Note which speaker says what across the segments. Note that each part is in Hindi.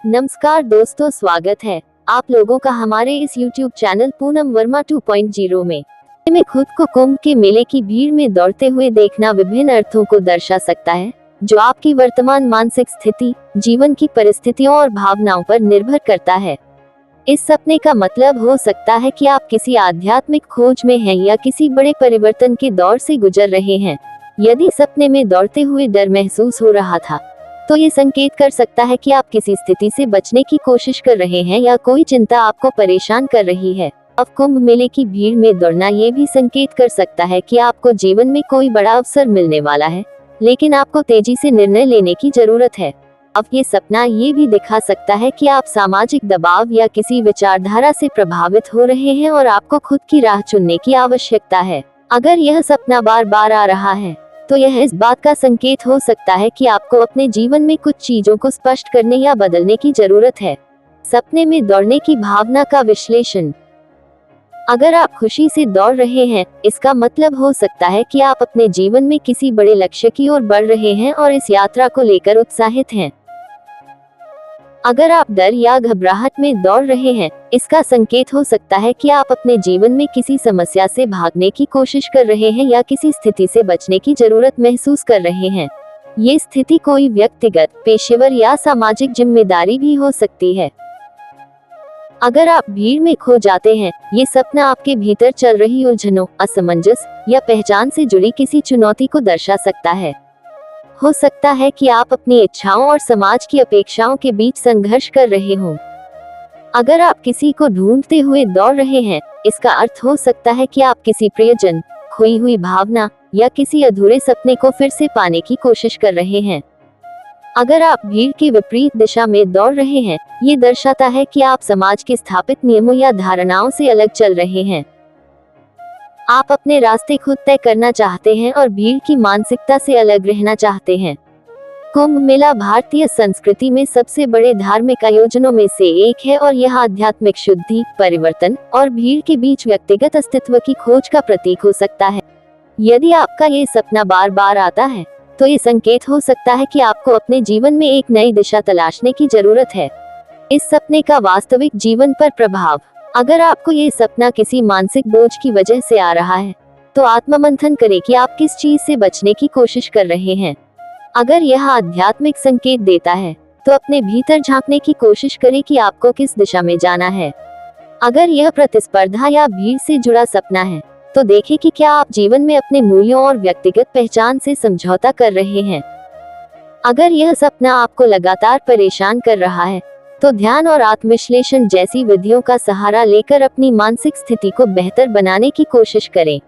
Speaker 1: नमस्कार दोस्तों, स्वागत है आप लोगों का हमारे इस YouTube चैनल पूनम वर्मा 2.0 में। खुद को कुंभ के मेले की भीड़ में दौड़ते हुए देखना विभिन्न अर्थों को दर्शा सकता है, जो आपकी वर्तमान मानसिक स्थिति, जीवन की परिस्थितियों और भावनाओं पर निर्भर करता है। इस सपने का मतलब हो सकता है कि आप किसी आध्यात्मिक खोज में हैं या किसी बड़े परिवर्तन के दौर से गुजर रहे हैं। यदि सपने में दौड़ते हुए डर महसूस हो रहा था, तो ये संकेत कर सकता है कि आप किसी स्थिति से बचने की कोशिश कर रहे हैं या कोई चिंता आपको परेशान कर रही है। अब कुंभ मेले की भीड़ में दौड़ना ये भी संकेत कर सकता है कि आपको जीवन में कोई बड़ा अवसर मिलने वाला है, लेकिन आपको तेजी से निर्णय लेने की जरूरत है। अब ये सपना ये भी दिखा सकता है कि आप सामाजिक दबाव या किसी विचारधारा से प्रभावित हो रहे हैं और आपको खुद की राह चुनने की आवश्यकता है। अगर यह सपना बार बार आ रहा है, तो यह इस बात का संकेत हो सकता है कि आपको अपने जीवन में कुछ चीजों को स्पष्ट करने या बदलने की जरूरत है। सपने में दौड़ने की भावना का विश्लेषण। अगर आप खुशी से दौड़ रहे हैं, इसका मतलब हो सकता है कि आप अपने जीवन में किसी बड़े लक्ष्य की ओर बढ़ रहे हैं और इस यात्रा को लेकर उत्साहित हैं। अगर आप डर या घबराहट में दौड़ रहे हैं, इसका संकेत हो सकता है कि आप अपने जीवन में किसी समस्या से भागने की कोशिश कर रहे हैं या किसी स्थिति से बचने की जरूरत महसूस कर रहे हैं। ये स्थिति कोई व्यक्तिगत, पेशेवर या सामाजिक जिम्मेदारी भी हो सकती है। अगर आप भीड़ में खो जाते हैं, ये सपना आपके भीतर चल रही उलझनों, असमंजस या पहचान से जुड़ी किसी चुनौती को दर्शा सकता है। हो सकता है कि आप अपनी इच्छाओं और समाज की अपेक्षाओं के बीच संघर्ष कर रहे हों। अगर आप किसी को ढूंढते हुए दौड़ रहे हैं, इसका अर्थ हो सकता है कि आप किसी प्रियजन, खोई हुई भावना या किसी अधूरे सपने को फिर से पाने की कोशिश कर रहे हैं। अगर आप भीड़ की विपरीत दिशा में दौड़ रहे हैं, ये दर्शाता है कि आप समाज के स्थापित नियमों या धारणाओं से अलग चल रहे हैं। आप अपने रास्ते खुद तय करना चाहते हैं और भीड़ की मानसिकता से अलग रहना चाहते हैं। कुंभ मेला भारतीय संस्कृति में सबसे बड़े धार्मिक आयोजनों में से एक है और यह आध्यात्मिक शुद्धि, परिवर्तन और भीड़ के बीच व्यक्तिगत अस्तित्व की खोज का प्रतीक हो सकता है। यदि आपका ये सपना बार बार आता है, तो ये संकेत हो सकता है कि आपको अपने जीवन में एक नई दिशा तलाशने की जरूरत है। इस सपने का वास्तविक जीवन पर प्रभाव। अगर आपको ये सपना किसी मानसिक बोझ की वजह से आ रहा है, तो आत्ममंथन करें कि आप किस चीज से बचने की कोशिश कर रहे हैं। अगर यह आध्यात्मिक संकेत देता है, तो अपने भीतर झांकने की कोशिश करें कि आपको किस दिशा में जाना है। अगर यह प्रतिस्पर्धा या भीड़ से जुड़ा सपना है, तो देखें कि क्या आप जीवन में अपने मूल्यों और व्यक्तिगत पहचान से समझौता कर रहे हैं। अगर यह सपना आपको लगातार परेशान कर रहा है, तो ध्यान और आत्मविश्लेषण जैसी विधियों का सहारा लेकर अपनी मानसिक स्थिति को बेहतर बनाने की कोशिश करें।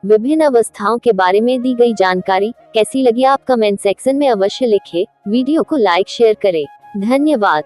Speaker 1: विभिन्न अवस्थाओं के बारे में दी गई जानकारी कैसी लगी, आप कमेंट सेक्शन में अवश्य लिखें। वीडियो को लाइक शेयर करें। धन्यवाद।